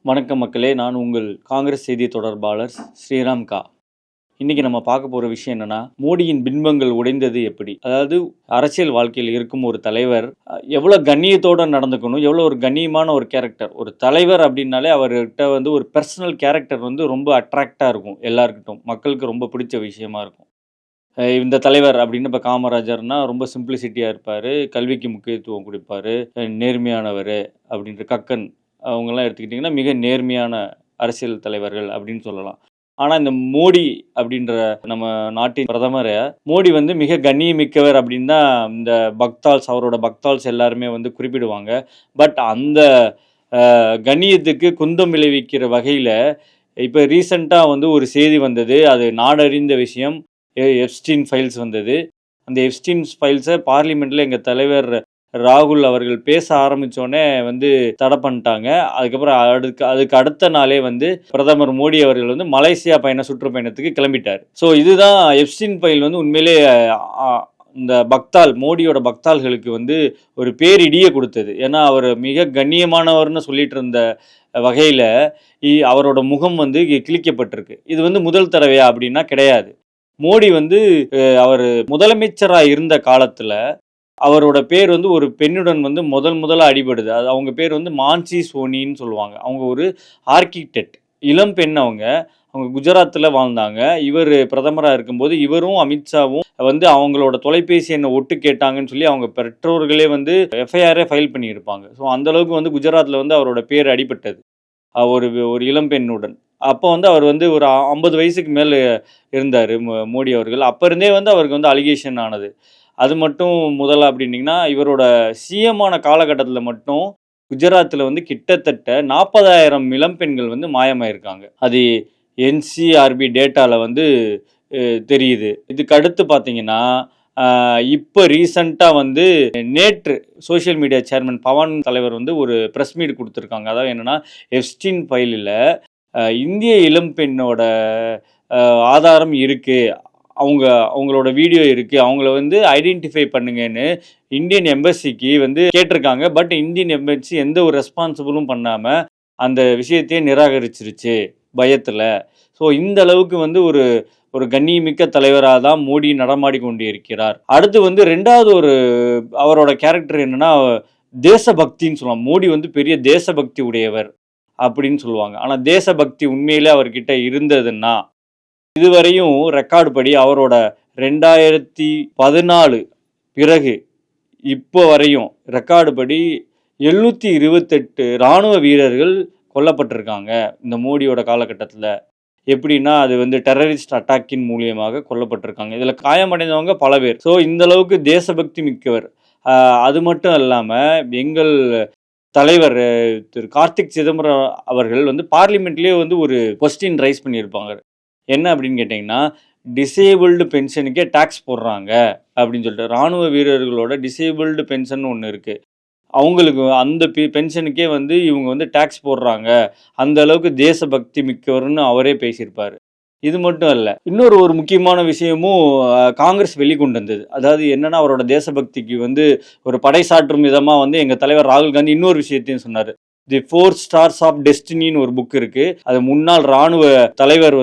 வணக்கம் மக்களே, நான் உங்கள் காங்கிரஸ் செய்தி தொடர்பாளர் ஸ்ரீராம் கா. இன்னைக்கு நம்ம பார்க்க போகிற விஷயம் என்னன்னா, மோடியின் பின்பங்கள் உடைந்தது எப்படி. அதாவது அரசியல் வாழ்க்கையில் இருக்கும் ஒரு தலைவர் எவ்வளோ கண்ணியத்தோடு நடந்துக்கணும், எவ்வளோ ஒரு கண்ணியமான ஒரு கேரக்டர். ஒரு தலைவர் அப்படின்னாலே அவர்கிட்ட ஒரு பர்சனல் கேரக்டர் ரொம்ப அட்ராக்டாக இருக்கும். எல்லாருக்கிட்டும் மக்களுக்கு ரொம்ப பிடிச்ச விஷயமா இருக்கும். இந்த தலைவர் அப்படின்னு இப்போ காமராஜர்னா ரொம்ப சிம்பிளிசிட்டியாக இருப்பார், கல்விக்கு முக்கியத்துவம் கொடுப்பார், நேர்மையானவர் அப்படின்ற கக்கன் அவங்கெல்லாம் எடுத்துக்கிட்டிங்கன்னா மிக நேர்மையான அரசியல் தலைவர்கள் அப்படின்னு சொல்லலாம். ஆனால் இந்த மோடி அப்படின்ற நம்ம நாட்டின் பிரதமரை மோடி மிக கண்ணியமிக்கவர் அப்படின்னு தான் இந்த பக்தால்ஸ், அவரோட பக்தால்ஸ் எல்லாருமே குறிப்பிடுவாங்க. பட் அந்த கண்ணியத்துக்கு குந்தம் விளைவிக்கிற வகையில் இப்போ ரீசண்டாக ஒரு செய்தி வந்தது. அது நாடறிந்த விஷயம். எப்ஸ்டீன் ஃபைல்ஸ் வந்தது. அந்த எப்ஸ்டீன் ஃபைல்ஸை பார்லிமெண்ட்டில் எங்கள் தலைவர் ராகுல் அவர்கள் பேச ஆரம்பித்தோடனே தடை பண்ணிட்டாங்க. அதுக்கப்புறம் அதுக்கு அடுத்த நாளே பிரதமர் மோடி அவர்கள் மலேசியா சுற்றுப்பயணத்துக்கு கிளம்பிட்டார். ஸோ இதுதான் எப்ஸ்டீன் ஃபைல் உண்மையிலே இந்த மோடியோட பக்தாள்களுக்கு ஒரு பேரிடியை கொடுத்தது. ஏன்னா அவர் மிக கண்ணியமானவர்னு சொல்லிட்டு இருந்த வகையில் அவரோட முகம் கிழிக்கப்பட்டிருக்கு. இது முதல் தடவையா அப்படின்னா கிடையாது. மோடி அவர் முதலமைச்சராக இருந்த காலத்தில் அவரோட பேர் ஒரு பெண்ணுடன் முதலாக அடிபடுது. அது அவங்க பேர் மான்சி சோனின்னு சொல்லுவாங்க. அவங்க ஒரு ஆர்கிடெக்ட், இளம் பெண். அவங்க குஜராத்தில் வாழ்ந்தாங்க. இவர் பிரதமராக இருக்கும்போது இவரும் அமித்ஷாவும் அவங்களோட தொலைபேசி எண்ணை ஒட்டு கேட்டாங்கன்னு சொல்லி அவங்க பெற்றோர்களே எஃப்ஐஆரே ஃபைல் பண்ணியிருப்பாங்க. ஸோ அந்தளவுக்கு குஜராத்தில் அவரோட பேர் அடிபட்டது ஒரு இளம் பெண்ணுடன். அப்போ அவர் ஒரு 50 வயசுக்கு மேலே இருந்தார் மோடி அவர்கள். அப்போ இருந்தே அவருக்கு அலிகேஷன் ஆனது. அது மட்டும் முதல்ல அப்படின்னிங்கன்னா, இவரோட சிஎம்மான காலகட்டத்தில் மட்டும் குஜராத்தில் கிட்டத்தட்ட 40,000 இளம் பெண்கள் மாயமாயிருக்காங்க. அது என்சிஆர்பி டேட்டாவில் தெரியுது. இதுக்கு அடுத்து பார்த்தீங்கன்னா, இப்போ ரீசண்டாக நேற்று சோஷியல் மீடியா சேர்மன் பவன் தலைவர் ஒரு ப்ரெஸ் மீட் கொடுத்துருக்காங்க. அதாவது என்னென்னா, எப்ஸ்டீன் ஃபைலில் இந்திய இளம் பெண்ணோட ஆதாரம் இருக்குது, அவங்களோட வீடியோ இருக்குது, அவங்கள ஐடென்டிஃபை பண்ணுங்கன்னு இந்தியன் எம்பசிக்கு கேட்டிருக்காங்க. பட் இந்தியன் எம்பசி எந்த ஒரு ரெஸ்பான்சிபிளும் பண்ணாமல் அந்த விஷயத்தையே நிராகரிச்சிருச்சு பயத்தில். ஸோ இந்த அளவுக்கு ஒரு கண்ணியமிக்க தலைவராக தான் மோடி நடமாடி கொண்டு இருக்கிறார். அடுத்து ரெண்டாவது அவரோட கேரக்டர் என்னென்னா, தேசபக்தின்னு சொல்லலாம். மோடி பெரிய தேசபக்தி உடையவர் அப்படின்னு சொல்லுவாங்க. ஆனால் தேசபக்தி உண்மையிலே அவர்கிட்ட இருந்ததுன்னா, இதுவரையும் ரெக்கார்டு படி அவரோட 2014 பிறகு இப்போ வரையும் ரெக்கார்டு படி 728 இராணுவ வீரர்கள் கொல்லப்பட்டிருக்காங்க இந்த மோடியோட காலகட்டத்தில். எப்படின்னா, அது டெரரிஸ்ட் அட்டாக்கின் மூலியமாக கொல்லப்பட்டிருக்காங்க. இதில் காயமடைந்தவங்க பல பேர். ஸோ இந்த அளவுக்கு தேசபக்தி மிக்கவர். அது மட்டும் இல்லாமல் எங்கள் தலைவர் திரு கார்த்திக் சிதம்பரம் அவர்கள் பார்லிமெண்ட்லேயே ஒரு கொஸ்டின் ரைஸ் பண்ணியிருப்பாங்க. என்ன அப்படின்னு கேட்டிங்கன்னா, டிசேபிள்டு பென்ஷனுக்கே டேக்ஸ் போடுறாங்க அப்படின்னு சொல்லிட்டு. இராணுவ வீரர்களோட டிசேபிள்டு பென்ஷன் ஒன்று இருக்குது. அவங்களுக்கு அந்த பென்ஷனுக்கே இவங்க டேக்ஸ் போடுறாங்க. அந்த அளவுக்கு தேசபக்தி மிக்கவர்னு அவரே பேசியிருப்பார். இது மட்டும் இல்லை, இன்னொரு முக்கியமான விஷயமும் காங்கிரஸ் வெளிக்கொண்டு வந்தது. அதாவது என்னென்னா, அவரோட தேசபக்திக்கு ஒரு படைசாற்றும் விதமாக எங்கள் தலைவர் ராகுல் காந்தி இன்னொரு விஷயத்தையும் சொன்னார். தி 4 ஸ்டார்ஸ் ஆஃப் டெஸ்டினின்னு ஒரு புக் இருக்குது. அது முன்னாள் இராணுவ தலைவர்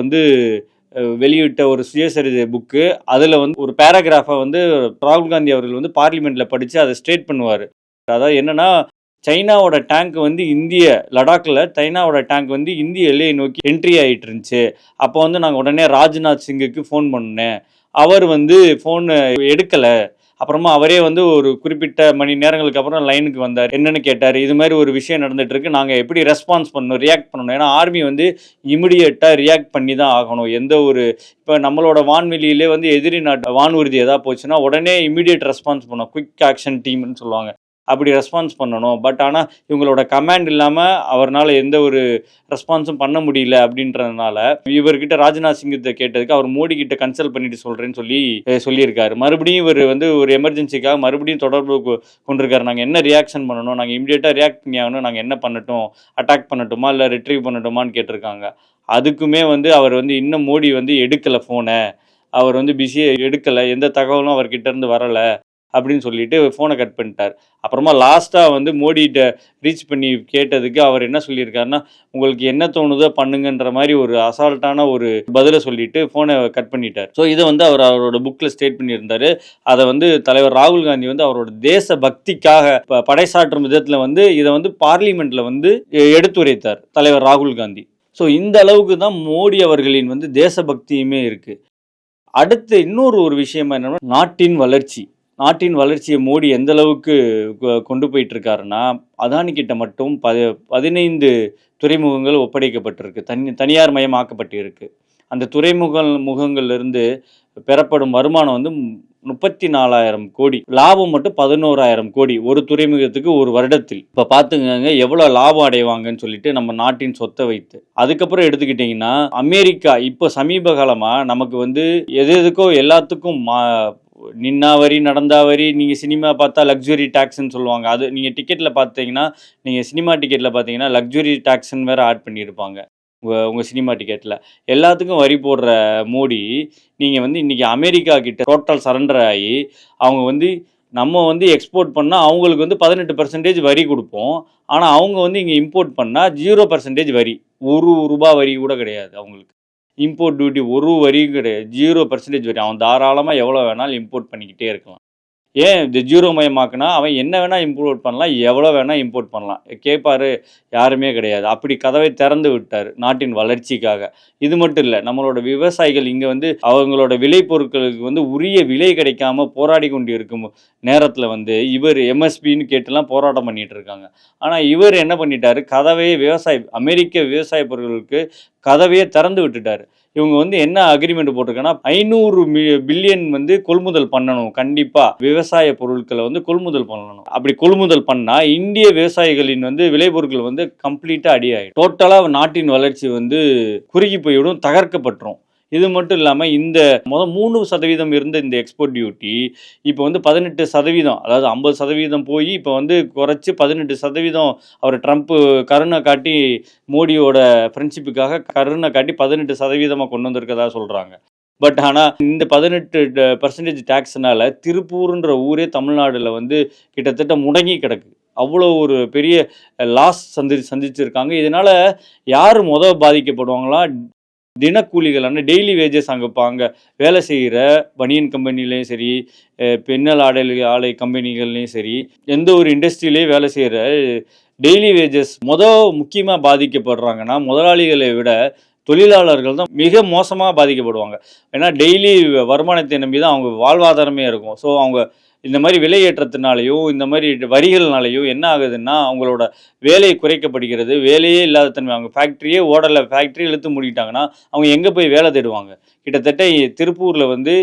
வெளியிட்ட ஒரு சுயசரிதை புக்கு. அதில் ஒரு பேராகிராஃபை ராகுல் காந்தி அவர்கள் பார்லிமெண்ட்டில் படித்து அதை ஸ்டேட் பண்ணுவார். அதாவது என்னென்னா, சைனாவோட டேங்க் இந்திய லடாக்கில் சைனாவோட டேங்க் இந்திய எல்லையை நோக்கி என்ட்ரி ஆகிட்டு இருந்துச்சு. அப்போ நாங்கள் உடனே ராஜ்நாத் சிங்குக்கு ஃபோன் பண்ணேன். அவர் ஃபோன் எடுக்கலை. அப்புறமா அவரே ஒரு குறிப்பிட்ட மணி நேரங்களுக்கு அப்புறம் லைனுக்கு வந்தார். என்னென்னு கேட்டார். இது மாதிரி ஒரு விஷயம் நடந்துட்டு இருக்கு, நாங்கள் எப்படி ரெஸ்பான்ஸ் பண்ணணும், ரியாக்ட் பண்ணணும். ஏன்னா ஆர்மி இமிடியேட்டாக ரியாக்ட் பண்ணி தான் ஆகணும். இப்போ நம்மளோட வான்வெளியிலே எதிரி நாட்டு வானூர்தி எதாவது போச்சுன்னா உடனே இமிடியேட் ரெஸ்பான்ஸ் பண்ணணும். குயிக் ஆக்ஷன் டீம்னு சொல்லுவாங்க. அப்படி ரெஸ்பான்ஸ் பண்ணணும். பட் ஆனால் இவங்களோட கமாண்ட் இல்லாமல் அவரால் எந்த ஒரு ரெஸ்பான்ஸும் பண்ண முடியல. அப்படின்றதுனால இவர்கிட்ட ராஜ்நாத் சிங்கத்தை கேட்டதுக்கு அவர் மோடி கிட்ட கன்சல்ட் பண்ணிட்டு சொல்கிறேன்னு சொல்லியிருக்காரு. மறுபடியும் இவர் ஒரு எமர்ஜென்சிக்காக மறுபடியும் தொடர்பு கொண்டிருக்காரு. நாங்கள் என்ன ரியாக்ஷன் பண்ணணும், நாங்கள் இமீடியட்டாக ரியாக்ட் பண்ணி ஆகணும், நாங்கள் என்ன பண்ணட்டும், அட்டாக் பண்ணட்டுமா இல்லை ரிட்ரீவ் பண்ணட்டுமான்னு கேட்டிருக்காங்க. அதுக்குமே அவர் இன்னும் மோடி எடுக்கலை ஃபோனை. அவர் பிஸியாக எடுக்கலை, எந்த தகவலும் அவர்கிட்ட இருந்து வரலை. அப்படின்னு சொல்லிட்டு ஃபோனை கட் பண்ணிட்டார். அப்புறமா லாஸ்ட்டாக வந்து மோடிகிட்ட ரீச் பண்ணி கேட்டதுக்கு அவர் என்ன சொல்லியிருக்காருன்னா, உங்களுக்கு என்ன தோணுதோ பண்ணுங்கன்ற மாதிரி ஒரு அசால்ட்டான ஒரு பதிலை சொல்லிட்டு ஃபோனை கட் பண்ணிட்டார். ஸோ இதை வந்து அவரோட புக்கில் ஸ்டேட் பண்ணியிருந்தார். அதை வந்து தலைவர் ராகுல் காந்தி வந்து அவரோட தேச பக்திக்காக படைசாற்றும் விதத்தில் வந்து இதை வந்து பார்லிமெண்ட்டில் வந்து எடுத்துரைத்தார் தலைவர் ராகுல் காந்தி. ஸோ இந்த அளவுக்கு தான் மோடி அவர்களின் வந்து தேசபக்தியுமே இருக்குது. அடுத்து இன்னொரு விஷயம் என்னன்னா, நாட்டின் வளர்ச்சியை மோடி எந்த அளவுக்கு கொண்டு போயிட்டு இருக்காருன்னா, அதானி கிட்ட மட்டும் 15 துறைமுகங்கள் ஒப்படைக்கப்பட்டிருக்கு, தனியார் மயமாக்கப்பட்டிருக்கு. அந்த முகங்கள்லேருந்து பெறப்படும் வருமானம் வந்து 34,000 கோடி, லாபம் மட்டும் 11,000 கோடி ஒரு துறைமுகத்துக்கு ஒரு வருடத்தில். இப்போ பார்த்துங்க எவ்வளோ லாபம் அடைவாங்கன்னு சொல்லிட்டு நம்ம நாட்டின் சொத்தை வைத்து. அதுக்கப்புறம் எடுத்துக்கிட்டிங்கன்னா, அமெரிக்கா இப்போ சமீப காலமாக நமக்கு வந்து எதுக்கோ எல்லாத்துக்கும் நின்னா வரி நடந்தா வரி, நீங்கள் சினிமா பார்த்தா லக்ஸுரி டேக்ஸ்ன்னு சொல்லுவாங்க. அது நீங்கள் டிக்கெட்டில் பார்த்தீங்கன்னா, நீங்கள் சினிமா டிக்கெட்டில் பார்த்தீங்கன்னா லக்ஸுரி டேக்ஸ்ன்னு வேறு ஆட் பண்ணியிருப்பாங்க உங்கள் சினிமா டிக்கெட்டில். எல்லாத்துக்கும் வரி போடுற மோடி நீங்கள் வந்து இன்றைக்கி அமெரிக்கா கிட்ட டோட்டல் சரண்டர் ஆகி அவங்க வந்து நம்ம வந்து எக்ஸ்போர்ட் பண்ணால் அவங்களுக்கு வந்து 18% வரி கொடுப்போம். ஆனால் அவங்க வந்து இங்கே இம்போர்ட் பண்ணால் 0% வரி, ₹1 வரி கூட கிடையாது அவங்களுக்கு. இம்போர்ட் டியூட்டி ஒரு வரியும் கிடையாது, 0% வரி. அவன் தாராளமாக எவ்வளோ வேணாலும் இம்போர்ட் பண்ணிக்கிட்டே இருக்கலாம். ஏன் இந்த ஜீரோ மயமாக்குனா அவன் என்ன வேணால் இம்போர்ட் பண்ணலாம், எவ்வளோ வேணால் இம்போர்ட் பண்ணலாம், கேட்பாரு யாருமே கிடையாது. அப்படி கதவை திறந்து விட்டார் நாட்டின் வளர்ச்சிக்காக. இது மட்டும் இல்லை, நம்மளோட விவசாயிகள் இங்கே வந்து அவங்களோட விளைபொருட்களுக்கு வந்து உரிய விலை கிடைக்காம போராடி கொண்டு இருக்கும் நேரத்தில் வந்து இவர் எம்எஸ்பின்னு கேட்டுலாம் போராட்டம் பண்ணிகிட்டு இருக்காங்க. ஆனால் இவர் என்ன பண்ணிட்டாரு, அமெரிக்க விவசாய பொருட்களுக்கு கதவையே திறந்து விட்டுட்டார். இவங்க வந்து என்ன அக்ரிமெண்ட் போட்டிருக்காங்கன்னா, 500 பில்லியன் வந்து கொள்முதல் பண்ணணும், கண்டிப்பாக விவசாய பொருட்களை வந்து கொள்முதல் பண்ணணும். அப்படி கொள்முதல் பண்ணால் இந்திய விவசாயிகளின் வந்து விளைபொருட்கள் வந்து கம்ப்ளீட்டாக அடியாயிடும். டோட்டலாக நாட்டின் வளர்ச்சி வந்து குறுகி போய்விடும், தகர்க்கப்பட்டுரும். இது மட்டும் இல்லாமல் இந்த 3% இருந்த இந்த எக்ஸ்போர்ட் டியூட்டி இப்போ வந்து 18%, அதாவது 50% போய் இப்போ வந்து குறைச்சி 18%. அவர் ட்ரம்ப்பு கருணை காட்டி மோடியோட ஃப்ரெண்ட்ஷிப்புக்காக கருணை காட்டி 18% கொண்டு வந்திருக்கதா சொல்கிறாங்க. பட் ஆனால் இந்த 18% டேக்ஸ்னால திருப்பூர்ன்ற ஊரே தமிழ்நாடுல வந்து கிட்டத்தட்ட முடங்கி கிடக்கு. அவ்வளோ ஒரு பெரிய லாஸ் சந்திச்சிருக்காங்க. இதனால் யார் பாதிக்கப்படுவாங்களா, தினக்கூலிகளான டெய்லி வேஜஸ் அங்கே வேலை செய்கிற பனியன் கம்பெனிலையும் சரி, பெண்ணல் ஆலை கம்பெனிகள்லையும் சரி, எந்த ஒரு இண்டஸ்ட்ரியிலையும் வேலை செய்கிற டெய்லி வேஜஸ் முக்கியமாக பாதிக்கப்படுறாங்கன்னா, முதலாளிகளை விட தொழிலாளர்கள் தான் மிக மோசமாக பாதிக்கப்படுவாங்க. ஏன்னா டெய்லி வருமானத்தை நம்பி தான் அவங்க வாழ்வாதாரமே இருக்கும். ஸோ அவங்க இந்த மாதிரி விலையேற்றத்தினாலையும் இந்த மாதிரி வரிகள்னாலையும் என்ன ஆகுதுன்னா, அவங்களோட வேலை குறைக்கப்படுகிறது. வேலையே இல்லாத தன்மை, அவங்க ஃபேக்ட்ரியே ஓடலை, ஃபேக்ட்ரி இழுத்து மூடிட்டாங்கன்னா அவங்க எங்கே போய் வேலை தேடுவாங்க? கிட்டத்தட்ட திருப்பூரில் வந்து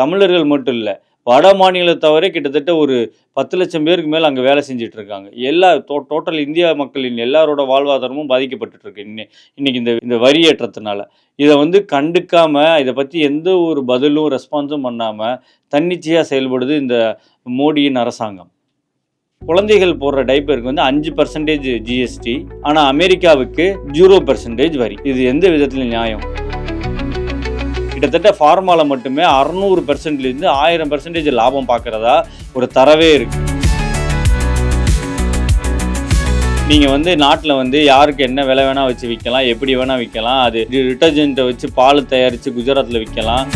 தமிழர்கள் மட்டும் இல்லை, வட மாநிலத்தவரே கிட்டத்தட்ட ஒரு 10 லட்சம் பேருக்கு மேலே அங்கே வேலை செஞ்சுட்டு இருக்காங்க. டோட்டல் இந்தியா மக்களின் எல்லாரோட வாழ்வாதாரமும் பாதிக்கப்பட்டுருக்கு இன்னைக்கு இந்த வரி ஏற்றத்தினால. இதை வந்து கண்டுக்காமல், இதை பற்றி எந்த ஒரு பதிலும் ரெஸ்பான்ஸும் பண்ணாமல் தன்னிச்சையாக செயல்படுது இந்த மோடியின் அரசாங்கம். குழந்தைகள் போடுற டைப்பருக்கு வந்து 5% ஜிஎஸ்டி, ஆனால் அமெரிக்காவுக்கு 0% வரி. இது எந்த விதத்தில் நியாயம்? கிட்டத்தட்ட ஃபார்மாவில் மட்டுமே 600%லேருந்து 1000% லாபம் பார்க்குறதா ஒரு தரவே இருக்குது. நீங்கள் வந்து நாட்டில் வந்து யாருக்கு என்ன விலை வேணால் வச்சு விற்கலாம், எப்படி வேணால் விற்கலாம். அது டிட்டர்ஜென்ட்டை வச்சு பால் தயாரித்து குஜராத்தில் விற்கலாம்.